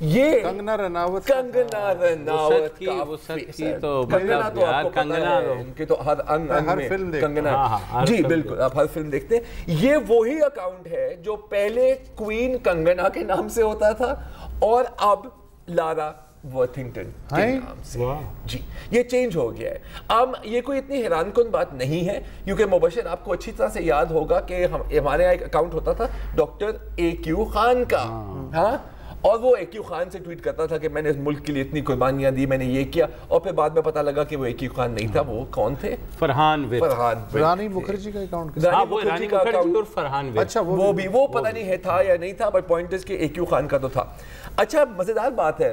یہ کنگنا رناوت کی تو کنگنا تو آپ کو پتہ ہے ان کے تو ہر فلم کنگنا، جی بالکل آپ ہر فلم دیکھتے ہیں. یہ وہی اکاؤنٹ ہے جو پہلے کوئین کنگنا کے نام سے ہوتا تھا اور اب لارا ورتھنگٹن کے نام سے. جی یہ چینج ہو گیا ہے. اب یہ کوئی اتنی حیران کن بات نہیں ہے کیونکہ مبشر آپ کو اچھی طرح سے یاد ہوگا کہ ہمارے یہاں ایک اکاؤنٹ ہوتا تھا ڈاکٹر اے کیو خان کا، ہاں، اور وہ اے کیو خان سے ٹویٹ کرتا تھا کہ میں نے اس ملک کے لیے اتنی قربانیاں دی، میں نے یہ کیا، اور پھر بعد میں پتہ لگا کہ وہ اے کیو خان نہیں تھا، وہ کون تھے؟ فرحان رانی مکھرجی کا اکاؤنٹ. رانی مکھرجی اور فرحان ویر. اچھا وہ بھی وہ پتہ نہیں ہے تھا یا نہیں تھا، بٹ پوائنٹ اس کہ اے کیو خان کا تو تھا. اچھا مزیدار بات ہے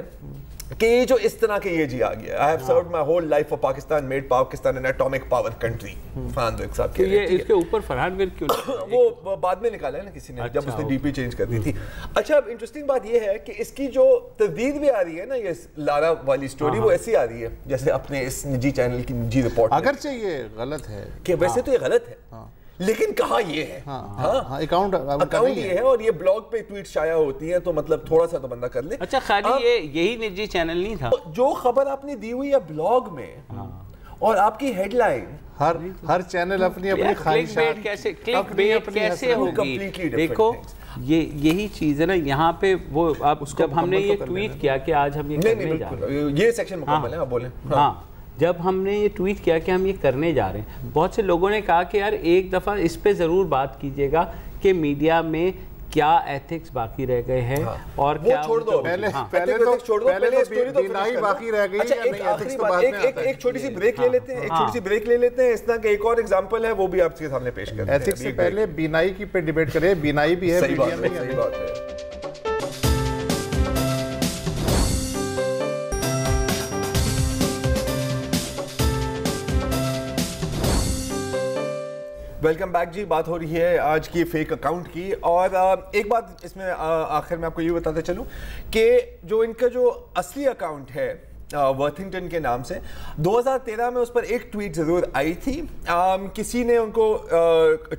کہ یہ جو اس طرح کے یہ جی آ گیا، I have served my whole life for Pakistan, made Pakistan an atomic power country. Farhan ویر صاحب کے یہ اس کے اوپر فرحان ویر کیوں وہ بعد میں نکالا ہے نا کسی نے جب اس نے ڈی پی چینج کر دی تھی. اچھا اب انٹرسٹنگ بات یہ ہے کہ اس کی جو تردید بھی آ رہی ہے نا، یہ لارا والی سٹوری وہ ایسی آ رہی ہے جیسے اپنے اس نجی چینل کی نجی رپورٹ، اگرچہ یہ غلط ہے کہ ویسے تو یہ غلط ہے لیکن کہا یہ ہے، اکاؤنٹ یہ ہے، اور یہ بلاگ پہ ٹویٹ شائع ہوتی ہیں تو مطلب تھوڑا سا تو بندہ کر لے. اچھا خالی یہی نجی چینل نہیں تھا، جو خبر آپ نے دی ہوئی ہے بلاگ میں اور آپ کی ہیڈ لائن، ہر چینل اپنی اپنی خواہشات کیسے ہوگی. دیکھو یہی چیز ہے نا یہاں پہ، وہ اب جب ہم نے یہ ٹویٹ کیا کہ آج ہم یہ کرنے جا رہے ہیں، یہ سیکشن مکمل ہے، آپ بولیں. ہاں جب ہم نے یہ ٹویٹ کیا کہ ہم یہ کرنے جا رہے ہیں، بہت سے لوگوں نے کہا کہ یار ایک دفعہ اس پہ ضرور بات کیجئے گا کہ میڈیا میں کیا ایتھکس باقی رہ گئے ہیں اور کیا چھوڑ دو. پہلے تو بینائی باقی رہ گئی ہے. ایک چھوٹی سی بریک لے لیتے ہیں، اس طرح کا ایک اور ایگزامپل ہے وہ بھی آپ کے سامنے پیش کرتے ہیں. ایتھکس سے پہلے بینائی کی پہ ڈیبیٹ کریں، بینائی بھی ہے میڈیا میں. صحیح بات ہے. ویلکم بیک جی. بات ہو رہی ہے آج کی فیک اکاؤنٹ کی، اور ایک بات اس میں آخر میں آپ کو یہ بتاتے چلوں کہ جو ان کا جو اصلی اکاؤنٹ ہے ورتھنگٹن کے نام سے، 2013 میں اس پر ایک ٹویٹ ضرور آئی تھی. کسی نے ان کو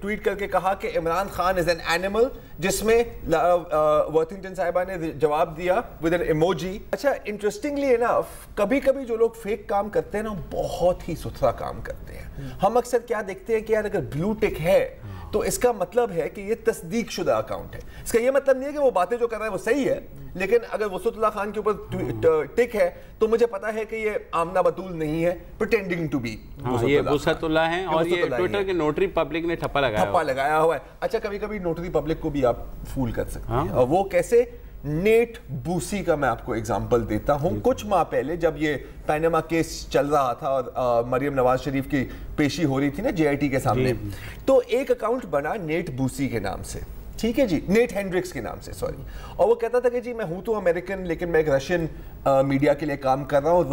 ٹویٹ کر کے کہا کہ Imran Khan is an animal, جس میں ورتھنگٹن صاحبہ نے جواب دیا ود این ایموجی. اچھا انٹرسٹنگلی انف کبھی کبھی جو لوگ فیک کام کرتے ہیں نا بہت ہی ستھرا کام کرتے ہیں. ہم اکثر کیا دیکھتے ہیں کہ یار اگر بلو ٹک ہے تو اس کا مطلب ہے کہ یہ تصدیق شدہ اکاؤنٹ ہے. اس کا یہ مطلب نہیں ہے کہ وہ باتیں جو کر رہا ہے وہ صحیح ہے، لیکن اگر وسعت اللہ خان کے اوپر ٹک ہے تو مجھے پتا ہے کہ یہ آمنہ بتول نہیں ہے pretending to be یہ وسعت اللہ ہیں، اور یہ ٹویٹر کے نوٹری پبلک نے ٹھپا لگایا ہوا ہے. اچھا کبھی کبھی نوٹری پبلک کو بھی آپ فول کر سکتے ہیں، اور وہ کیسے؟ نیٹ بوسی کا میں آپ کو اگزامپل دیتا ہوں. کچھ ماہ پہلے جب یہ پیناما کیس چل رہا تھا اور مریم نواز شریف کی پیشی ہو رہی تھی نا جے آئی ٹی کے سامنے، تو ایک اکاؤنٹ بنا نیٹ بوسی کے نام سے، ٹھیک ہے جی، نیٹ ہینڈرکس کے نام سے سوری، اور وہ کہتا تھا کہ جی میں ہوں تو امریکن لیکن میں ایک رشین میڈیا کے لیے کام کر رہا ہوں،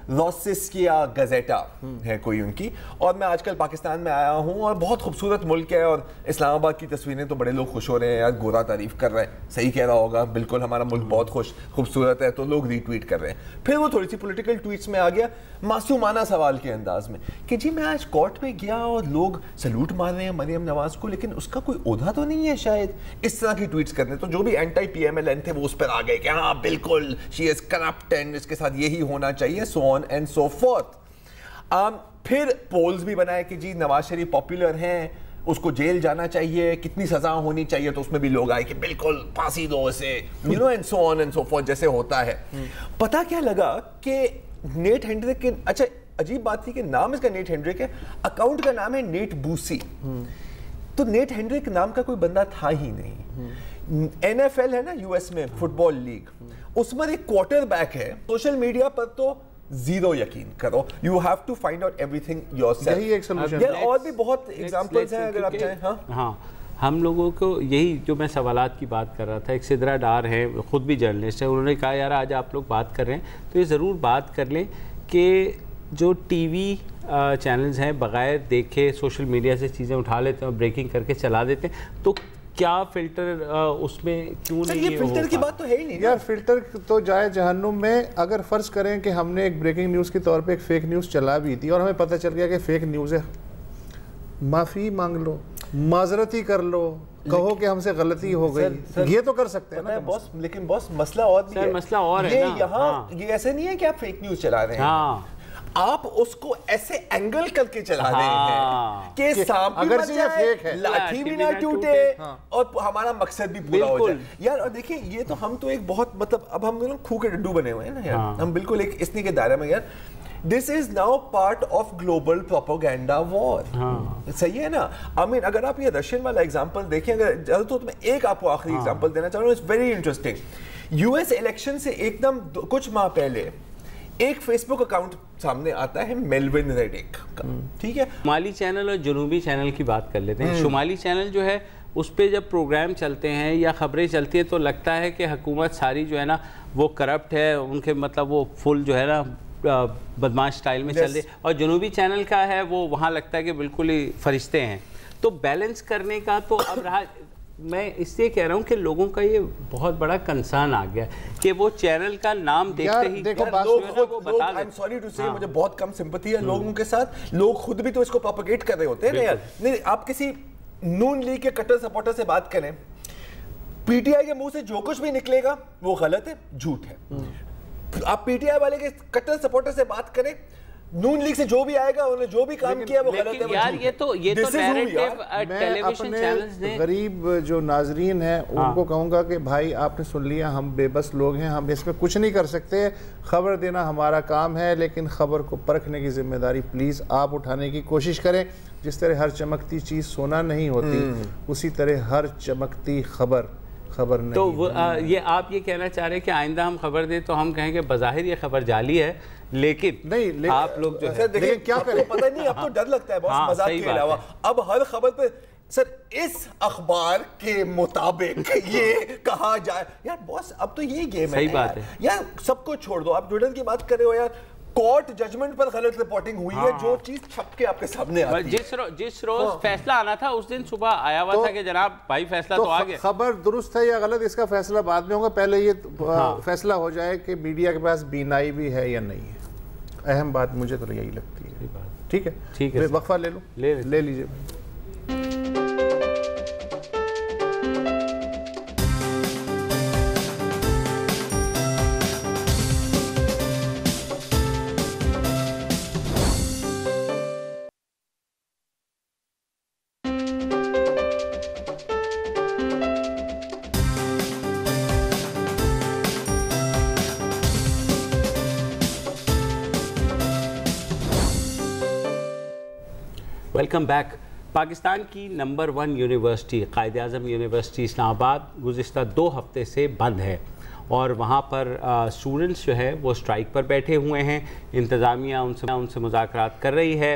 روسسکیا گزیٹا ہے کوئی ان کی، اور میں آج کل پاکستان میں آیا ہوں اور بہت خوبصورت ملک ہے، اور اسلام آباد کی تصویریں تو بڑے لوگ خوش ہو رہے ہیں، یار گورا تعریف کر رہے ہیں، صحیح کہہ رہا ہوگا، بالکل ہمارا ملک بہت خوبصورت ہے، تو لوگ ری ٹویٹ کر رہے ہیں. پھر وہ تھوڑی سی پولیٹیکل ٹویٹس میں آ گیا معصومانہ سوال کے انداز میں کہ جی میں آج کورٹ میں گیا اور لوگ سلوٹ مار رہے ہیں مریم نواز کو، لیکن اس کا کوئی عہدہ تو نہیں ہے شاید. اس طرح کی ٹویٹس کرنے تو جو بھی anti P M L N تھے وہ اس پر آ گئے کہ ہاں بالکل شی از کرپٹ اینڈ اس کے ساتھ یہی ہونا چاہیے، سو آن اینڈ سو فورتھ. پھر پولز بھی بنائے کہ جی نواز شریف پاپولر ہیں، اس کو جیل جانا چاہیے، کتنی سزا ہونی چاہیے، تو اس میں بھی لوگ آئے کہ بالکل پھانسی دو اسے، you know and so on and so forth جیسے ہوتا ہے. پتہ کیا لگا کہ نیٹ ہینڈرک کے، اچھا عجیب بات تھی کہ نام اس کا نیٹ ہینڈرک ہے، اکاؤنٹ کا نام ہے نیٹ بوسی. تو نیٹ ہینڈرک نام کا کوئی بندہ تھا ہی نہیں. این ایف ایل ہے نا یو ایس میں فٹ بال لیگ، اس میں ایک کوارٹر بیک ہے. سوشل میڈیا پر تو زیرو یقین کرو، you have to find out everything yourself. یہی ایک سولوشن ہے، اور بھی بہت ایگزامپلز ہیں اگر آپ چاہیں. ہاں ہم لوگوں کو یہی جو میں سوالات کی بات کر رہا تھا، ایک سدرا ڈار ہے خود بھی جرنلسٹ ہے، انہوں نے کہا یار آج آپ لوگ بات کر رہے ہیں تو یہ ضرور بات کر لیں کہ جو ٹی وی چینلز ہیں بغیر دیکھے سوشل میڈیا سے چیزیں اٹھا لیتے ہیں اور بریکنگ کر کے چلا دیتے ہیں، تو کیا فلٹر اس میں کیوں نہیں؟ یہ فلٹر کی بات تو ہے ہی نہیں یار. فلٹر تو جائے جہنم میں. اگر فرض کریں کہ ہم نے ایک بریکنگ نیوز کے طور پہ ایک فیک نیوز چلا بھی تھی اور ہمیں پتہ چل گیا کہ فیک نیوز ہے، معافی مانگ لو. معذرت ہی کر لو, کہو کہ ہم سے غلطی ہو گئی, یہ تو کر سکتے ہیں نا باس. لیکن باس مسئلہ اور بھی ہے, مسئلہ اور ہے یہ یہاں یہ ایسے نہیں ہے کہ آپ فیک نیوز چلا رہے ہیں, آپ اس کو ایسے اینگل کر کے چلا رہے ہیں کہ سانپ بھی مر جائے, لاٹھی بھی نہ ٹوٹے اور ہمارا مقصد بھی پورا ہو جائے. یار اور دیکھیں یہ تو ہم تو ایک بہت مطلب اب ہم کھو کے ڈڈو بنے ہوئے ہیں نا یار, ہم بالکل ایک اس کے دائرے میں. یار this is now part of global propaganda war. صحیح ہے نا. I mean اگر آپ یہ رشین والا ایگزامپل دیکھیں, اگر تو میں ایک آپ کو آخری ایگزامپل دینا چاہ رہا ہوں, it's very interesting. US election سے ایک دم کچھ ماہ پہلے ایک فیس بک اکاؤنٹ سامنے آتا ہے میلون ریڈک کا, ٹھیک ہے. شمالی چینل اور جنوبی چینل کی بات کر لیتے ہیں. شمالی چینل جو ہے اس پہ جب پروگرام چلتے ہیں یا خبریں چلتی ہیں تو لگتا ہے کہ حکومت ساری جو ہے نا وہ کرپٹ ہے, ان کے مطلب وہ فل جو ہے نا بدماش سٹائل میں چل رہے, اور جنوبی چینل کا ہے وہ وہاں لگتا ہے کہ بالکل ہی فرشتے ہیں. تو بیلنس کرنے کا تو اب رہا, میں اس سے کہہ رہا ہوں کہ لوگوں کا یہ بہت بڑا کنسرن آ گیا کہ وہ چینل کا نام دیکھتے ہی مجھے بہت کم سمپتھی ہے لوگوں کے ساتھ, لوگ خود بھی تو اس کو پروپیگیٹ کر رہے ہوتے ہیں نا یار. نہیں آپ کسی نون لیگ کے کٹر سپورٹر سے بات کریں, پی ٹی آئی کے منہ سے جو کچھ بھی نکلے گا وہ غلط ہے, جھوٹ ہے. آپ پی ٹی آئی والے کے کٹر سپورٹر سے بات کریں, نون لیگ سے جو بھی آئے گا انہوں نے جو بھی کام کیا وہ غلط ہے. یار یہ تو میں اپنے غریب جو ناظرین ہیں ان کو کہوں گا کہ بھائی آپ نے سن لیا, ہم بے بس لوگ ہیں, ہم اس میں کچھ نہیں کر سکتے, خبر دینا ہمارا کام ہے, لیکن خبر کو پرکھنے کی ذمہ داری پلیز آپ اٹھانے کی کوشش کریں. جس طرح ہر چمکتی چیز سونا نہیں ہوتی, اسی طرح ہر چمکتی خبر نہیں. تو یہ آپ یہ کہنا چاہ رہے ہیں کہ آئندہ ہم خبر دیں تو ہم کہیں گے بظاہر یہ خبر جعلی ہے, لیکن آپ لوگ جو ہے لیکن کیا کریں, پتہ نہیں اب تو ڈر لگتا ہے بہت مذاق کے علاوہ. اب ہر خبر پہ سر اس اخبار کے مطابق یہ کہا جائے. یار باس اب تو یہ گیم ہے, صحیح بات ہے یار سب کو چھوڑ دو. آپ جوڈن کی بات کر رہے ہو یار, کورٹ ججمنٹ پر غلط رپورٹنگ ہوئی ہے, جو چیز چھپ کے آپ کے سامنے آتی ہے. جس روز فیصلہ آنا تھا اس دن صبح آیا ہوا تھا کہ جناب بھائی فیصلہ تو آ گیا. خبر درست ہے یا غلط اس کا فیصلہ بعد میں ہوگا, پہلے یہ فیصلہ ہو جائے کہ میڈیا کے پاس بینائی بھی ہے یا نہیں ہے. اہم بات مجھے تو یہی لگتی ہے. ٹھیک ہے, ٹھیک ہے, وقفہ لے لو, لے لیجیے. Welcome back. پاکستان کی number 1 university Quaid Azam university اسلام آباد گزشتہ 2 ہفتے سے بند ہے, اور وہاں پر اسٹوڈنٹس جو ہے وہ اسٹرائک پر بیٹھے ہوئے ہیں. انتظامیہ ان سے مذاکرات کر رہی ہے,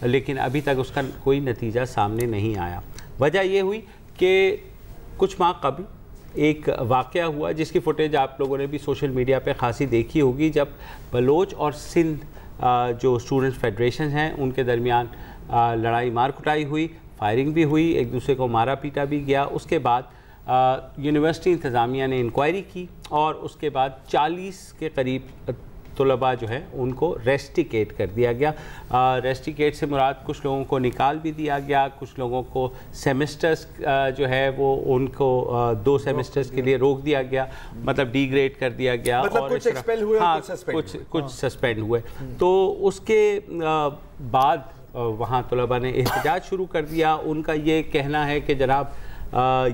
لیکن ابھی تک اس کا کوئی نتیجہ سامنے نہیں آیا. وجہ یہ ہوئی کہ کچھ ماہ قبل ایک واقعہ ہوا جس کی فوٹیج آپ لوگوں نے بھی سوشل میڈیا پہ خاصی دیکھی ہوگی, جب بلوچ اور سندھ جو اسٹوڈنٹ فیڈریشن ہیں ان کے درمیان لڑائی مار کٹائی ہوئی, فائرنگ بھی ہوئی, ایک دوسرے کو مارا پیٹا بھی گیا. اس کے بعد یونیورسٹی انتظامیہ نے انکوائری کی اور اس کے بعد 40 کے قریب طلباء جو ہے ان کو ریسٹیکیٹ کر دیا گیا. ریسٹیکیٹ سے مراد کچھ لوگوں کو نکال بھی دیا گیا, کچھ لوگوں کو سیمسٹرز جو ہے وہ ان کو 2 سیمسٹرز کے لیے روک دیا گیا, مطلب ڈی گریڈ کر دیا گیا, اور کچھ سسپینڈ ہوئے. تو اس کے بعد وہاں طلباء نے احتجاج شروع کر دیا. ان کا یہ کہنا ہے کہ جناب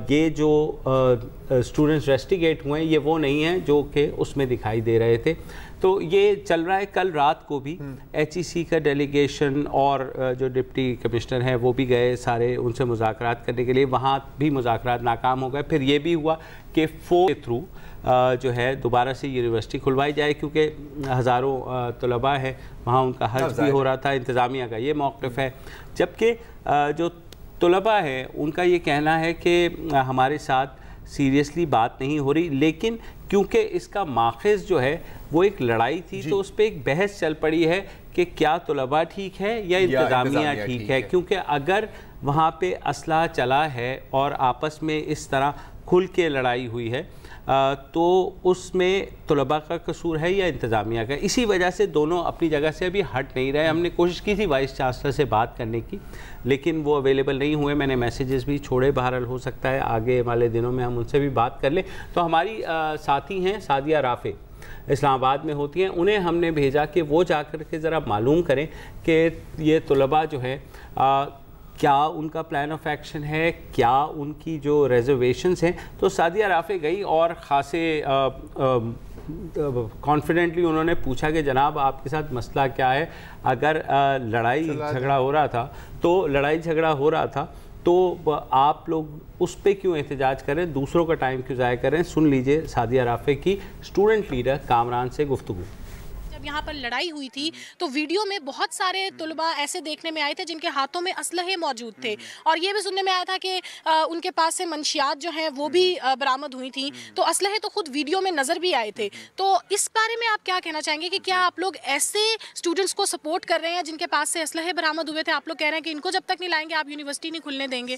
یہ جو اسٹوڈنٹس ریسٹیگیٹ ہوئے ہیں یہ وہ نہیں ہیں جو کہ اس میں دکھائی دے رہے تھے. تو یہ چل رہا ہے. کل رات کو بھی ایچ ای سی کا ڈیلیگیشن اور جو ڈپٹی کمشنر ہیں وہ بھی گئے سارے ان سے مذاکرات کرنے کے لیے, وہاں بھی مذاکرات ناکام ہو گئے. پھر یہ بھی ہوا کہ کے تھرو جو ہے دوبارہ سے یونیورسٹی کھلوائی جائے, کیونکہ ہزاروں طلباء ہیں وہاں, ان کا حج بھی ہو رہا تھا. انتظامیہ کا یہ موقف ہے, جبکہ جو طلباء ہیں ان کا یہ کہنا ہے کہ ہمارے ساتھ سیریسلی بات نہیں ہو رہی, لیکن کیونکہ اس کا ماخذ جو ہے وہ ایک لڑائی تھی تو اس پہ ایک بحث چل پڑی ہے کہ کیا طلباء ٹھیک ہے یا انتظامیہ ٹھیک ہے. کیونکہ اگر وہاں پہ اسلحہ چلا ہے اور آپس میں اس طرح کھل کے لڑائی ہوئی ہے تو اس میں طلباء کا قصور ہے یا انتظامیہ کا؟ اسی وجہ سے دونوں اپنی جگہ سے ابھی ہٹ نہیں رہے. ہم نے کوشش کی تھی وائس چانسلر سے بات کرنے کی لیکن وہ اویلیبل نہیں ہوئے. میں نے میسیجز بھی چھوڑے, بہرحال ہو سکتا ہے آگے والے دنوں میں ہم ان سے بھی بات کر لیں. تو ہماری ساتھی ہیں سعدیہ رافع, اسلام آباد میں ہوتی ہیں, انہیں ہم نے بھیجا کہ وہ جا کر کے ذرا معلوم کریں کہ یہ طلباء جو ہے کیا ان کا پلان آف ایکشن ہے, کیا ان کی جو ریزرویشنز ہیں. تو سعدیہ رافع گئی اور خاصے کانفیڈنٹلی انہوں نے پوچھا کہ جناب آپ کے ساتھ مسئلہ کیا ہے, اگر لڑائی جھگڑا ہو رہا تھا تو آپ لوگ اس پہ کیوں احتجاج کریں, دوسروں کا ٹائم کیوں ضائع کریں. سن لیجئے سعدیہ رافع کی اسٹوڈنٹ لیڈر کامران سے گفتگو. جب یہاں پر لڑائی ہوئی تھی تو ویڈیو میں بہت سارے طلباء ایسے دیکھنے میں آئے تھے جن کے ہاتھوں میں اسلحے موجود تھے, اور یہ بھی سننے میں آیا تھا کہ ان کے پاس سے منشیات جو ہیں وہ بھی برآمد ہوئی تھیں. تو اسلحے تو خود ویڈیو میں نظر بھی آئے تھے. تو اس بارے میں آپ کیا کہنا چاہیں گے کہ کیا آپ لوگ ایسے اسٹوڈنٹس کو سپورٹ کر رہے ہیں جن کے پاس سے اسلحے برآمد ہوئے تھے؟ آپ لوگ کہہ رہے ہیں کہ ان کو جب تک نہیں لائیں گے آپ یونیورسٹی نہیں کھلنے دیں گے.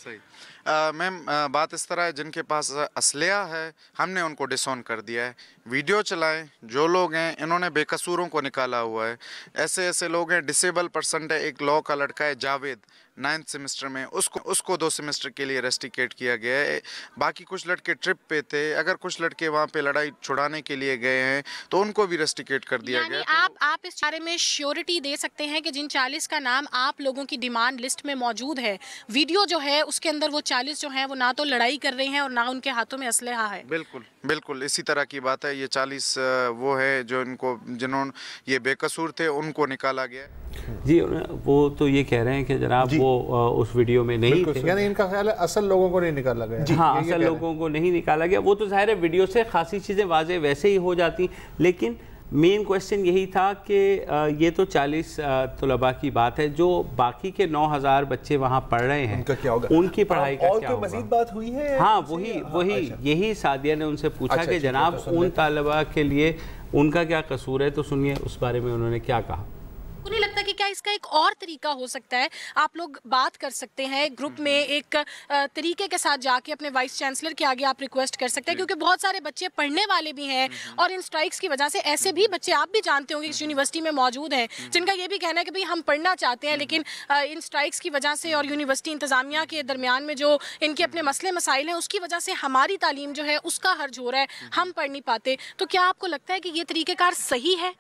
میم بات اس طرح ہے, جن کے پاس اسلحہ ہے ہم نے ان کو ڈسون کر دیا ہے. ویڈیو چلائیں, جو لوگ ہیں انہوں نے بے قصوروں کو نکالا ہوا ہے. ایسے لوگ ہیں, ڈسیبل پرسنٹ ہے, ایک لاء کا لڑکا ہے جاوید 9th سیمسٹر میں, اس کو 2 سیمسٹر کے لیے ریسٹیکیٹ کیا گیا ہے. باقی کچھ لڑکے ٹرپ پہ تھے, اگر کچھ لڑکے وہاں پہ لڑائی چھڑانے کے لیے گئے ہیں تو ان کو بھی ریسٹیکیٹ کر دیا گیا. آپ اس بارے میں شیورٹی دے سکتے ہیں کہ جن 40 کا نام آپ لوگوں کی ڈیمانڈ لسٹ میں موجود ہے, ویڈیو جو ہے اس کے اندر وہ 40 جو ہیں وہ نہ تو لڑائی کر رہے ہیں اور نہ ان کے ہاتھوں میں اسلحہ ہے؟ بالکل اسی طرح کی بات ہے. یہ 40 وہ ہے جو جنہوں یہ بے قصور تھے ان کو نکالا گیا. جی وہ تو یہ کہہ رہے ہیں کہ جناب وہ اس ویڈیو میں نہیں تھے, یعنی ان کا خیال ہے اصل لوگوں کو نہیں نکالا گیا. ہاں اصل لوگوں کو نہیں نکالا گیا. وہ تو ظاہر ہے ویڈیو سے خاصی چیزیں واضح ویسے ہی ہو جاتی, لیکن مین کوشچن یہی تھا کہ یہ تو 40 طلباء کی بات ہے, جو باقی کے 9000 بچے وہاں پڑھ رہے ہیں ان کی پڑھائی کا کیا ہوگا؟ مزید بات ہوئی ہے. ہاں وہی یہی سعدیہ نے ان سے پوچھا کہ جناب ان طلباء کے لیے ان کا کیا قصور ہے. تو سنیے اس بارے میں انہوں نے کیا کہا. کو نہیں لگتا کہ کیا اس کا ایک اور طریقہ ہو سکتا ہے؟ آپ لوگ بات کر سکتے ہیں گروپ میں, ایک طریقے کے ساتھ جا کے اپنے وائس چانسلر کے آگے آپ ریکویسٹ کر سکتے ہیں, کیونکہ بہت سارے بچے پڑھنے والے بھی ہیں اور ان سٹرائکس کی وجہ سے ایسے بھی بچے آپ بھی جانتے ہوں گے اس یونیورسٹی میں موجود ہیں جن کا یہ بھی کہنا ہے کہ بھئی ہم پڑھنا چاہتے ہیں لیکن ان سٹرائکس کی وجہ سے اور یونیورسٹی انتظامیہ کے درمیان میں جو ان کے اپنے مسئلے مسائل ہیں اس کی وجہ سے ہماری تعلیم جو ہے اس کا حرج ہو رہا ہے, ہم پڑھ نہیں پاتے. تو کیا آپ کو لگتا ہے کہ یہ طریقہ کار صحیح ہے؟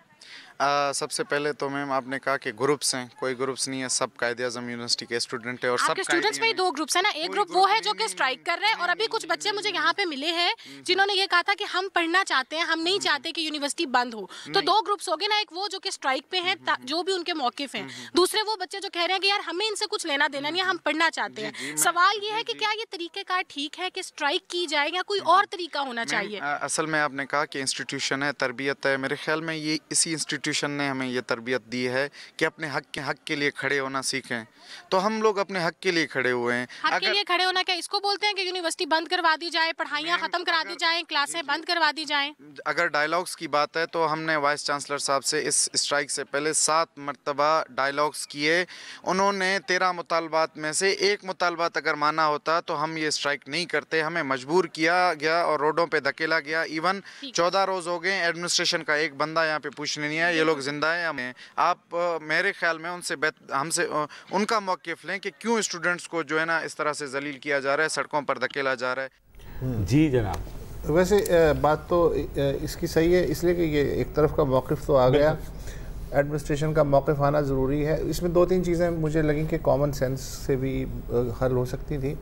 سب سے پہلے تو میم آپ نے کہا کہ گروپس ہیں, کوئی گروپس نہیں ہے, سب قائد اعظم یونیورسٹی کے اسٹوڈنٹ ہیں. اور سب اسٹوڈنٹس میں 2 گروپس ہیں نا, ایک گروپ وہ ہے جو کہ اسٹرائک کر رہے ہیں اور ابھی کچھ بچے مجھے یہاں پہ ملے ہیں جنہوں نے یہ کہا تھا کہ ہم پڑھنا چاہتے ہیں, ہم نہیں چاہتے کہ یونیورسٹی بند ہو. تو 2 گروپس ہو گئے نا, ایک وہ جو کہ اسٹرائک پہ ہیں جو بھی ان کے موقف ہیں, دوسرے وہ بچے جو کہہ رہے ہیں کہ یار ہمیں ان سے کچھ لینا دینا نہیں ہے, ہم پڑھنا چاہتے ہیں. سوال یہ ہے کہ کیا یہ طریقہ کار ٹھیک ہے کہ اسٹرائک کی جائے یا کوئی اور طریقہ ہونا چاہیے؟ اصل میں آپ نے کہا کہ انسٹیٹیوشن ہے, تربیت ہے, میرے خیال میں یہ اسی انسٹیٹیوشن نے ہمیں یہ تربیت دی ہے کہ اپنے حق کے لیے کھڑے ہونا سیکھیں. تو ہم لوگ اپنے حق کے لیے کھڑے ہوئے ہیں. حق کے لیے کھڑے ہونا کیا اس کو بولتے ہیں کہ یونیورسٹی بند کروا دی جائے, پڑھائیاں ختم کرا دی جائیں, کلاسیں بند کروا دی جائیں؟ اگر ڈائلاگس کی بات ہے تو ہم نے وائس چانسلر صاحب سے اس اسٹرائک سے پہلے 7 مرتبہ ڈائلاگس کیے. انہوں نے 13 مطالبات میں سے 1 مطالبات اگر مانا ہوتا تو ہم یہ اسٹرائک نہیں کرتے. ہمیں مجبور کیا گیا اور روڈوں پہ دھکیلا گیا. ایون 14 روز ہو گئے, ایڈمنسٹریشن کا ایک بندہ یہاں پہ پوچھنے نہیں ہے, یہ لوگ زندہ ہیں. ہمیں آپ میرے خیال میں ہم سے ان کا موقف لیں کہ کیوں اسٹوڈنٹس کو جو ہے نا اس طرح سے ذلیل کیا جا رہا ہے, سڑکوں پر دھکیلا جا رہا ہے. جی جناب, ویسے بات تو اس کی صحیح ہے, اس لیے کہ یہ ایک طرف کا موقف تو آ گیا, ایڈمنسٹریشن کا موقف آنا ضروری ہے. اس میں 2-3 چیزیں مجھے لگیں کہ کامن سینس سے بھی حل ہو سکتی تھی.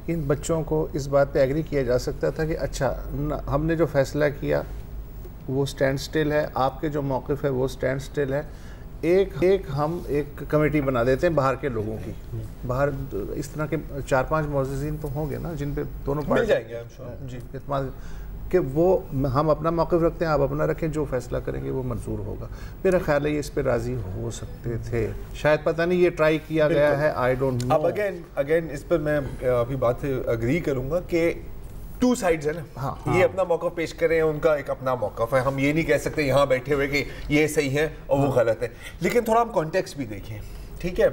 ان بچوں کو اس بات پہ ایگری کیا جا سکتا تھا کہ اچھا ہم نے جو فیصلہ کیا وہ سٹینڈ سٹل ہے, آپ کے جو موقف ہے وہ سٹینڈ سٹل ہے. ہم ایک کمیٹی بنا دیتے ہیں باہر کے لوگوں کی, باہر اس طرح کے 4-5 معززین تو ہوں گے نا جن پہ دونوں مل جائیں گے جی اعتماد کہ وہ ہم اپنا موقف رکھتے ہیں, آپ اپنا رکھیں, جو فیصلہ کریں گے وہ منظور ہوگا. میرا خیال ہے یہ اس پہ راضی ہو سکتے تھے, شاید پتہ نہیں یہ ٹرائی کیا گیا ہے, آئی ڈونٹ نو. اب اگین اس پر میں ابھی بات سے اگری کروں گا کہ 2 سائڈز ہیں نا, یہ اپنا موقف پیش کریں, ان کا ایک اپنا موقف ہے. ہم یہ نہیں کہہ سکتے یہاں بیٹھے ہوئے کہ یہ صحیح ہے اور وہ غلط ہے, لیکن تھوڑا ہم کانٹیکسٹ بھی دیکھیں. ٹھیک ہے,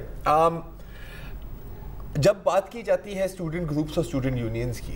جب بات کی جاتی ہے اسٹوڈنٹ گروپس اور اسٹوڈنٹ یونینز کی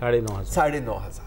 9,500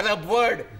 Arab word,